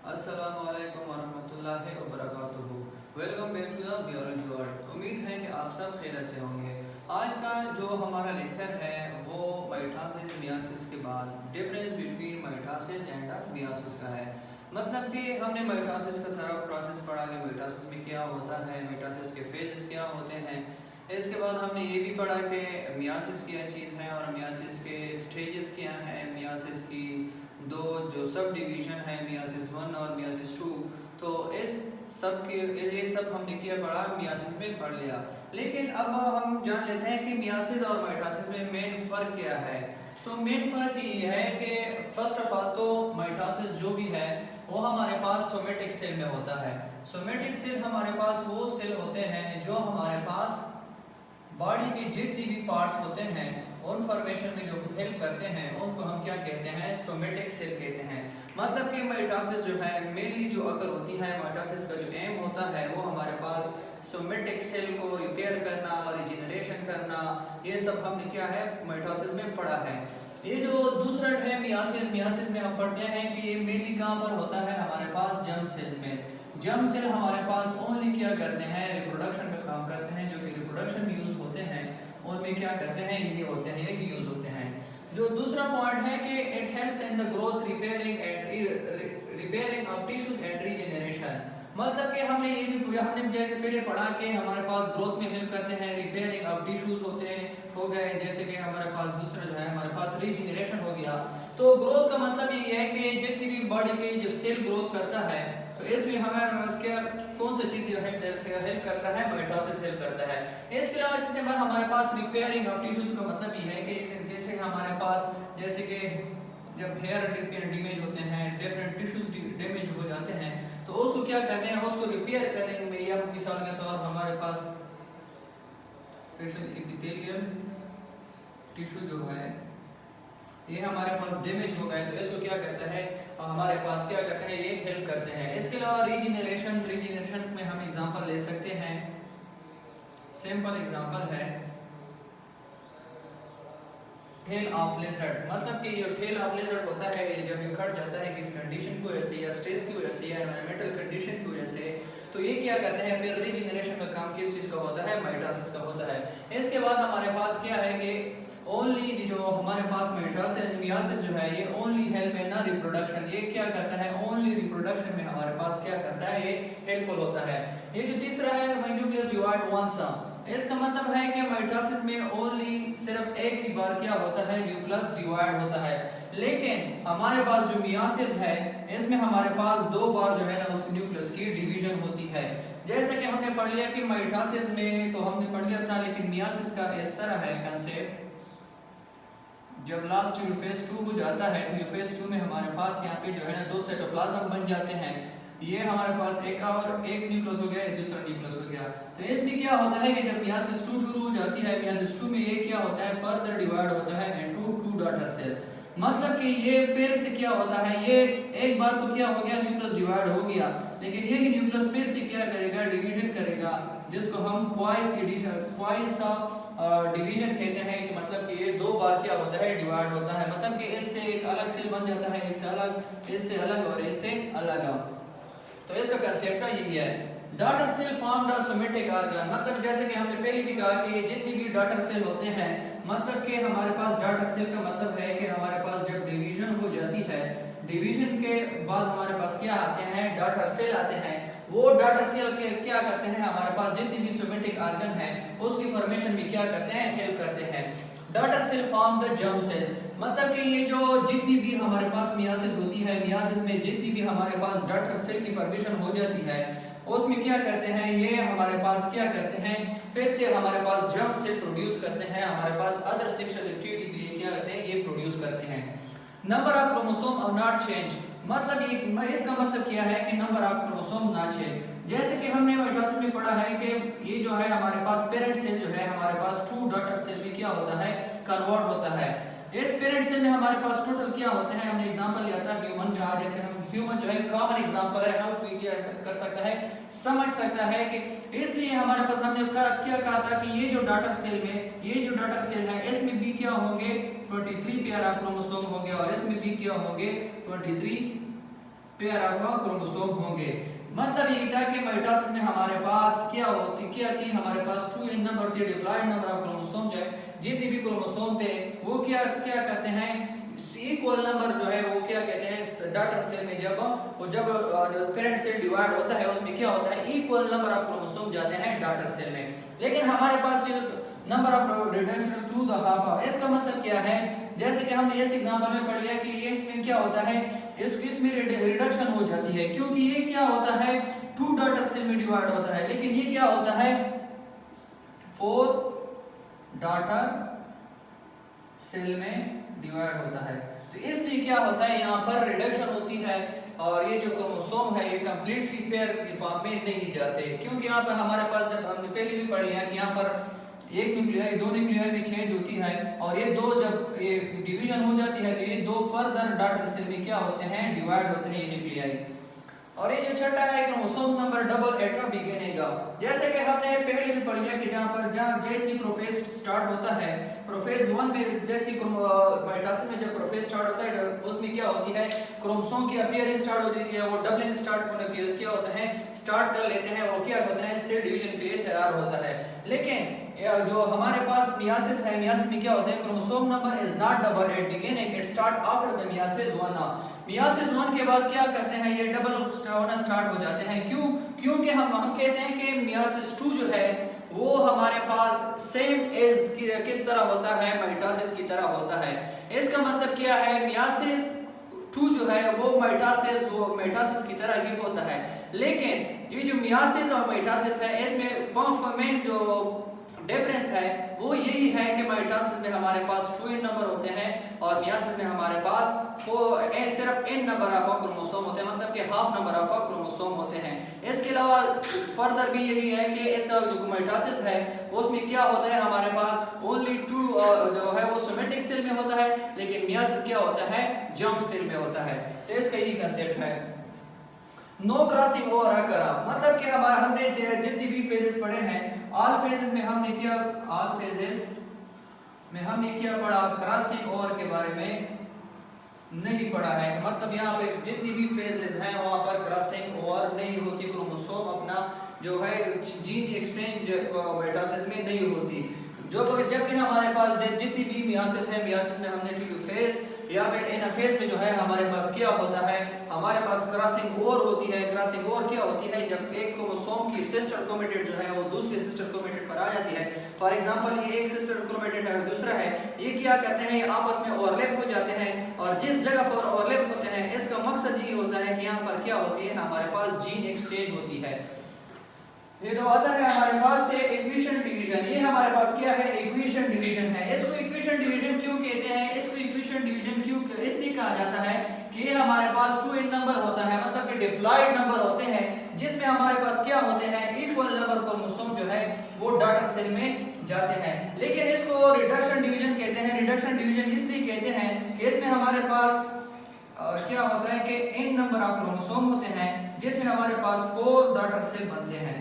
अस्सलामुअलैकुम वरहमतुल्लाहि वबरकातुहू। Welcome back to the biology world. उम्मीद है कि आप सब खैरियत से होंगे। आज का जो हमारा लेक्चर है वो माइटोसिस मियोसिस के बाद difference between mitosis and meiosis का है। मतलब कि हमने माइटोसिस का सारा प्रोसेस पढ़ा कि माइटोसिस में क्या होता है, माइटोसिस के फेजेस क्या होते हैं। इसके बाद हमने ये भी पढ़ा कि मियोसिस क्या चीज़ है और मियोसिस के स्टेजेस क्या हैं, मियोसिस की दो जो सब डिवीज़न है मियोसिस 1 और मियोसिस 2। तो इस सब के ये सब हमने किया पढ़ा, मियोसिस में पढ़ लिया। लेकिन अब हम जान लेते हैं कि मियोसिस और माइटोसिस में मेन फ़र्क क्या है। तो मेन फ़र्क ये है कि फर्स्ट ऑफ ऑल तो माइटोसिस जो भी है वो हमारे पास सोमेटिक सेल में होता है। सोमेटिक सेल हमारे पास वो सेल होते हैं जो हमारे पास बॉडी के जितने भी पार्ट्स होते हैं उन फॉर्मेशन में जो हेल्प करते हैं उनको हम क्या कहते हैं, सोमेटिक सेल कहते हैं। मतलब कि माइटोसिस जो है मेनली जो अगर होती है, माइटोसिस का जो एम होता है वो हमारे पास सोमेटिक सेल को रिपेयर करना, रिजेनरेशन करना, ये सब हमने क्या है माइटोसिस में पढ़ा है। ये जो दूसरा है मियोसिस, मियोसिस में हम पढ़ते हैं कि ये मेनली कहाँ पर होता है, हमारे पास जर्म सेल्स में। जर्म सेल हमारे पास ओनली क्या करते हैं, रिप्रोडक्शन का काम करते हैं, जो कि रिप्रोडक्शन में यूज होते हैं उनमें क्या करते हैं, ये होते हैं, ये यूज होते हैं। जो दूसरा पॉइंट है कि it helps in the growth, repairing of tissues and regeneration. मतलब कि हमने ये भी पहले पढ़ा कि हमारे पास ग्रोथ में हेल्प करते हैं, रिपेयरिंग ऑफ टिश्यूज होते हैं हो गए, जैसे कि हमारे पास दूसरा जो है हमारे पास रीजनरेशन हो गया। तो ग्रोथ का मतलब ये है कि जितनी भी बॉडी के जो सेल ग्रोथ करता है तो इसमें हमारे पास क्या कौन सी चीज़ हेल्प करता है, माइटोसिस हेल्प करता है। इसके अलावा जितने बार हमारे पास रिपेयरिंग ऑफ टिश्यूज का मतलब ये है कि जैसे हमारे पास जैसे कि जब हेयर डैमेज होते हैं, डिफरेंट टिश्यूज डैमेज हो जाते हैं तो उसको क्या करते हैं, उसको रिपेयर करने में, या मिसाल के तौर पर हमारे पास स्पेशल एपिथेलियल टिश्यू जो है ये हमारे पास डैमेज हो गए तो इसको क्या करता है, हमारे पास क्या करते हैं, ये हेल्प करते हैं। इसके अलावा रीजनरेशन में हम एग्जांपल ले सकते हैं। सिंपल एग्जांपल है टेल ऑफ लेजर्ड। मतलब कि ये टेल ऑफ लेजर्ड होता है, ये जब कट जाता है किसी कंडीशन की वजह से या स्ट्रेस की वजह से या एनवायरमेंटल कंडीशन की वजह से, तो ये क्या करते हैं, फिर रीजनरेशन का काम किस चीज़ का होता है, माइटोसिस का होता है। इसके बाद हमारे पास क्या है कि ओनली जो हमारे पास मियोसिस जो है ये ओनली हेल्प इन रिप्रोडक्शन, ये क्या करता है, ओनली रिप्रोडक्शन में हमारे पास क्या करता है, ये हेल्पफुल होता है। ये जो तीसरा है न्यूक्लियस डिवाइड वंस, इसका मतलब है कि माइटोसिस में ओनली सिर्फ एक ही बार क्या होता है, न्यूक्लियस डिवाइड होता है। लेकिन हमारे पास जो मियोसिस है इसमें हमारे पास दो बार जो है ना उस न्यूक्लियस की डिवीजन होती है। जैसे कि हमने पढ़ लिया कि माइटोसिस में तो हमने पढ़ लिया था, लेकिन मियोसिस का इस तरह है कंसेप्ट, जब लास्ट फेज 2 हो जाता है तो फेज 2 में हमारे पास यहाँ पे जो है ना दो साइटोप्लाज्म बन जाते हैं। ये हमारे पास एक न्यूक्लियस हो गया, एक दूसरा न्यूक्लियस हो गया। तो इसमें क्या होता है कि जब मियोसिस 2 शुरू हो जाती है, मियोसिस 2 में ये क्या होता है, फर्दर डिवाइड होता है इनटू 2 डॉटर सेल। मतलब कि ये फिर से क्या होता है, ये एक बार तो क्या हो गया, न्यूक्लियस डिवाइड हो गया, लेकिन यही न्यूक्लियस फिर से क्या करेगा, डिवीजन करेगा, जिसको हम क्वाइस डिवीजन कहते हैं। कि मतलब कि ये दो बार क्या होता है, डिवाइड होता है। मतलब कि इससे एक अलग सेल बन जाता है, एक से अलग, इससे अलग और इससे अलग। तो इसका कंसेप्ट यही है। Daughter cell form the somatic organ, मतलब जैसे कि हमने पहले भी कहा कि ये जितनी भी डॉटर सेल होते हैं, मतलब कि हमारे पास डॉटर सेल का मतलब है कि हमारे पास जब डिवीजन हो जाती है, डिवीजन के बाद हमारे पास क्या आते हैं, डॉटर सेल आते हैं। वो डॉटर सेल के क्या करते हैं, हमारे पास जितनी भी सोमेटिक ऑर्गन है उसकी फॉर्मेशन में क्या करते हैं, हेल्प करते हैं। Daughter cell form the germ cells, मतलब कि ये जो जितनी भी हमारे पास मियोसिस होती है, मियोसिस में जितनी भी हमारे पास डॉटर सेल की फॉर्मेशन हो जाती है उसमें क्या करते हैं, ये हमारे पास क्या करते हैं, फिर से हमारे पास जर्म सेल प्रोड्यूस करते हैं, हमारे पास अदर सेक्सुअल एक्टिविटी के लिए क्या करते हैं, ये प्रोड्यूस करते हैं। Number of chromosome are not change, मतलब ये इसका मतलब क्या है कि नंबर ऑफ क्रोमोसोम ना चेंज। जैसे कि हमने माइटोसिस में पढ़ा है कि ये जो है हमारे पास पेरेंट सेल जो है हमारे पास 2 डॉटर सेल में क्या होता है, कन्वर्ट होता है। इस पेरेंट सेल में हमारे पास टोटल क्या होते हैं, हमने एग्जांपल लिया था ह्यूमन का, जैसे हम ह्यूमन जो है कॉमन एग्जांपल है, हम कोई क्या कर सकता है, समझ सकता है कि इसलिए हमारे पास हमने क्या कहा था कि ये जो डॉटर सेल में, ये जो डॉटर सेल है इसमें भी क्या होंगे, 23 पेयर ऑफ क्रोमोसोम होंगे और इसमें भी क्या होंगे, 23 पेयर ऑफ क्रोमोसोम होंगे। मतलब ये था कि माइटोसिस में हमारे पास क्या थी हमारे पास 2n नंबर थी, डिप्लॉयड नंबर ऑफ क्रोमोसोम जो है जितने भी क्रोमोसोम थे वो क्या क्या कहते हैं इक्वल नंबर जो है वो क्या कहते हैं डॉटर सेल में जब पेरेंट सेल डिवाइड होता है उसमें क्या होता है इक्वल नंबर ऑफ क्रोमोसोम जाते हैं डॉटर सेल में। लेकिन हमारे पास जो number of reduction to the half, इसका मतलब क्या है, जैसे कि हमने इस एग्जांपल में पढ़ लिया कि ये इसमें क्या होता है इसमें रिडक्शन हो जाती है क्योंकि ये क्या होता है 2 डॉटर सेल में डिवाइड होता है, लेकिन ये क्या होता है 4 डॉटर सेल में डिवाइड होता है। तो इसलिए क्या होता है यहाँ पर रिडक्शन होती है और ये जो क्रोमोसोम है ये कंप्लीटली पेयर की फॉर्म में नहीं जाते क्योंकि यहाँ पर हमारे पास जब हमने पहले भी पढ़ लिया कि यहाँ पर एक न्यूक्लियाई 2 न्यूक्लियाई में चेंज होती है और ये दो जब ये डिवीजन हो जाती है तो ये दो फर्दर डॉटर सेल में क्या होते हैं डिवाइड होते हैं ये न्यूक्लियाई। और ये जो छठा है क्रोमोसोम नंबर डबल एटम बिगिनेगा, जैसे कि हमने पहले भी पढ़ लिया कि जहाँ जैसी प्रोफेज स्टार्ट होता है प्रोफेज 1 में जैसी माइटोसिस में जब प्रोफेज स्टार्ट होता है उसमें क्या होती है क्रोमोसोम की अपीयरिंग स्टार्ट हो जाती है, वो डबलिंग स्टार्ट होने की क्या होता है स्टार्ट कर लेते हैं, वो क्या होता है सेल डिवीजन के लिए तैयार होता है। लेकिन जो हमारे पास मियासिस है, मियासिस में क्या होता है chromosome number is not double at beginning, it start after the myiasis 1। Myiasis 1 के बाद क्या करते हैं ये डबल होना स्टार्ट हो जाते हैं। क्योंकि हम कहते हैं कि मियासिस 2 जो है वो हमारे पास सेम एज किस तरह होता है माइटोसिस की तरह होता है। इसका मतलब क्या है मियासिस 2 जो है वो माइटोसिस की तरह ही होता है, लेकिन ये जो मियासिस और माइटोसिस है इसमें फॉर्मेट जो डिफरेंस है वो यही है कि माइटोसिस में हमारे पास 2n नंबर होते हैं और मियासिस में हमारे पास सिर्फ n नंबर ऑफ क्रोमोसोम होते हैं, मतलब कि हाफ नंबर ऑफ क्रोमोसोम होते हैं। इसके अलावा फर्दर भी यही है कि इस जो माइटोसिस है उसमें क्या होता है हमारे पास ओनली 2 जो है वो सोमेटिक सेल में होता है, लेकिन मियासिस क्या होता है जर्म सेल में होता है। तो इसका यही कंसेप्ट है। नो क्रॉसिंग ओवर करा, मतलब कि हमने जितनी भी फेजेस पढ़े हैं ऑल फेजेस में हमने क्या पढ़ा क्रॉसिंग ओवर के बारे में नहीं पढ़ा है। मतलब यहाँ पे जितनी भी फेजेस हैं वहाँ पर क्रॉसिंग ओवर नहीं होती, क्रोमोसोम अपना जो है जीन एक्सचेंज माइटोसिस में नहीं होती। जबकि हमारे पास जितनी भी मियासिस है मियासिस में हमने टेलोफेज या फिर एनाफेज में जो है हमारे पास क्या होता है हमारे पास क्रॉसिंग ओवर होती है। क्रॉसिंग ओवर क्या होती है जब एक क्रोमोसोम की सिस्टर क्रोमेटिड जो है वो दूसरे सिस्टर क्रोमेटिड पर आ जाती है। फॉर एग्जांपल ये एक सिस्टर क्रोमेटिड है दूसरा है, ये क्या कहते हैं आपस में ओवरलैप हो जाते हैं और जिस जगह पर ओवरलैप होते हैं इसका मकसद ये होता है कि यहाँ पर क्या होती है हमारे पास जीन एक्सचेंज होती है। ये तो आता है हमारे पास ये इक्वेशन डिवीजन, ये हमारे पास क्या है इक्वेशन डिवीजन है। इसको इक्वेशन डिवीजन क्यों कहते हैं, इसको इक्वेशन डिवीजन क्यों इसलिए कहा जाता है कि ये हमारे पास 2n नंबर होता है, मतलब कि डिप्लॉयड नंबर होते हैं जिसमें हमारे पास क्या होते हैं इक्वल नंबर क्रोमोसोम जो है वो डॉटर सेल में जाते हैं। लेकिन इसको रिडक्शन डिवीजन कहते हैं। रिडक्शन डिवीजन इसलिए कहते हैं कि इसमें हमारे पास क्या होता है कि n नंबर ऑफ क्रोमोसोम होते हैं जिसमें हमारे पास 4 डॉटर सेल बनते हैं,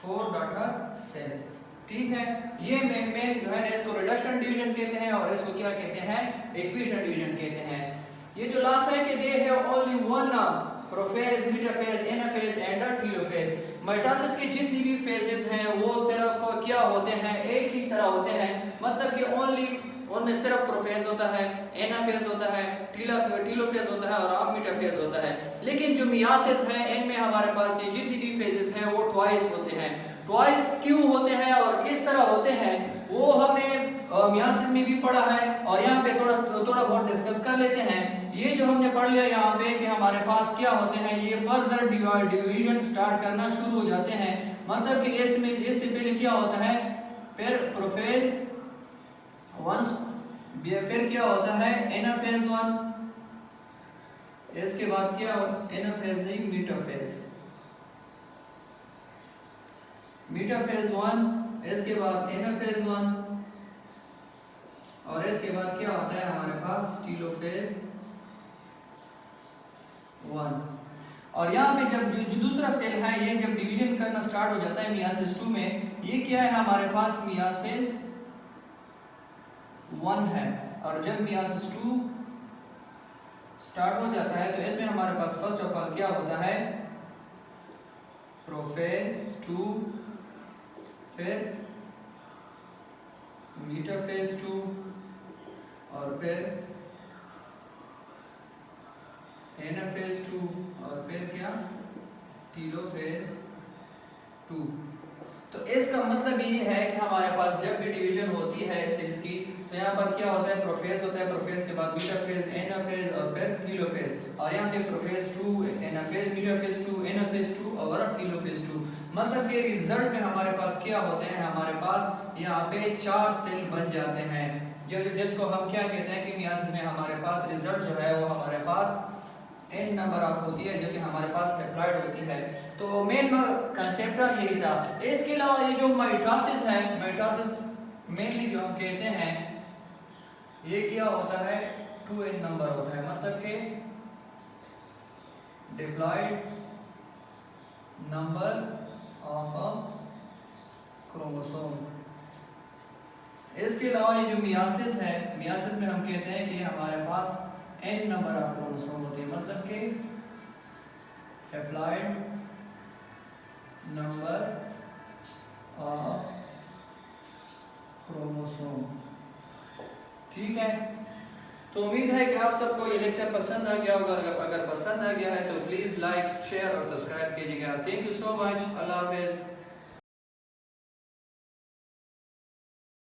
4 डॉटर सेल। ठीक है, ये मेन जो है इसको रिडक्शन डिवीजन कहते हैं और इसको क्या कहते हैं इक्वेशन डिवीजन कहते हैं। ये जो लास्ट है कि they have only one prophase, metaphase, anaphase and telophase. Mitosis के जितनी भी फेजेस हैं वो सिर्फ क्या होते हैं एक ही तरह होते हैं, मतलब कि उनमें सिर्फ प्रोफेज होता है, एनाफेज होता है, टेलोफेज होता है और मेटाफेज होता है। लेकिन जो मियासिस है इनमें हमारे पास ये जितनी भी फेजेस हैं वो ट्वाइस होते हैं। ट्वाइस क्यों होते हैं और किस तरह होते हैं वो हमने मियासिस में भी पढ़ा है और यहाँ पे थोड़ा बहुत डिस्कस कर लेते हैं। ये जो हमने पढ़ लिया यहाँ पे कि हमारे पास क्या होते हैं ये फर्दर डिवीजन स्टार्ट करना शुरू हो जाते हैं, मतलब कि इससे पहले क्या होता है फिर प्रोफेज 1, फिर क्या होता है एनाफेज 1, इसके बाद क्या एनाफेज नहीं मेटाफेज 1, इसके बाद एनाफेज 1 और इसके बाद क्या होता है हमारे पास टेलोफेज 1। और यहाँ पे जब जो दूसरा सेल है ये जब डिवीजन करना स्टार्ट हो जाता है मियासिस 2 में, ये क्या है हमारे पास मियासिस 1 है और जब मियासिस 2 स्टार्ट हो जाता है तो इसमें हमारे पास फर्स्ट ऑफ ऑल क्या होता है, प्रोफेज 2, फिर मीटाफेज 2 और फिर एनाफेज 2 और फिर क्या, टीलोफेज 2। तो इसका मतलब ये है कि हमारे पास जब भी डिवीजन होती है सेल्स की तो यहाँ पर क्या होता है, प्रोफेज होता है, प्रोफेज के बाद मीटाफेज, एनाफेज और फिर टीलोफेज। और यहाँ पे प्रोफेज 2, एनाफेज, मीटाफेज 2, एनाफेज 2 और टीलोफेज 2। मतलब कि रिजल्ट में हमारे पास क्या होते हैं, हमारे पास यहाँ पे 4 सेल बन जाते हैं जो जिसको हम क्या कहते हैं कि मियासिस में हमारे पास रिजल्ट जो है वो हमारे पास n नंबर ऑफ होती है जो कि हमारे पास हैप्लॉइड होती है। तो मेन कंसेप्ट यही था। इसके अलावा ये जो माइटोसिस है, माइटोसिस मेनली जो हम कहते हैं ये क्या होता है, 2n नंबर होता है, मतलब कि diploid number of a chromosome. इसके अलावा ये जो मियासिस है, मियासिस में हम कहते हैं कि हमारे पास n नंबर ऑफ क्रोमोसोम होते हैं, मतलब कि हैप्लॉइड नंबर ऑफ क्रोमोसोम। ठीक है, तो उम्मीद है कि आप सबको ये लेक्चर पसंद आ गया होगा। अगर पसंद आ गया है तो प्लीज़ लाइक, शेयर और सब्सक्राइब कीजिएगा। Thank you so much. अल्लाह हाफिज़।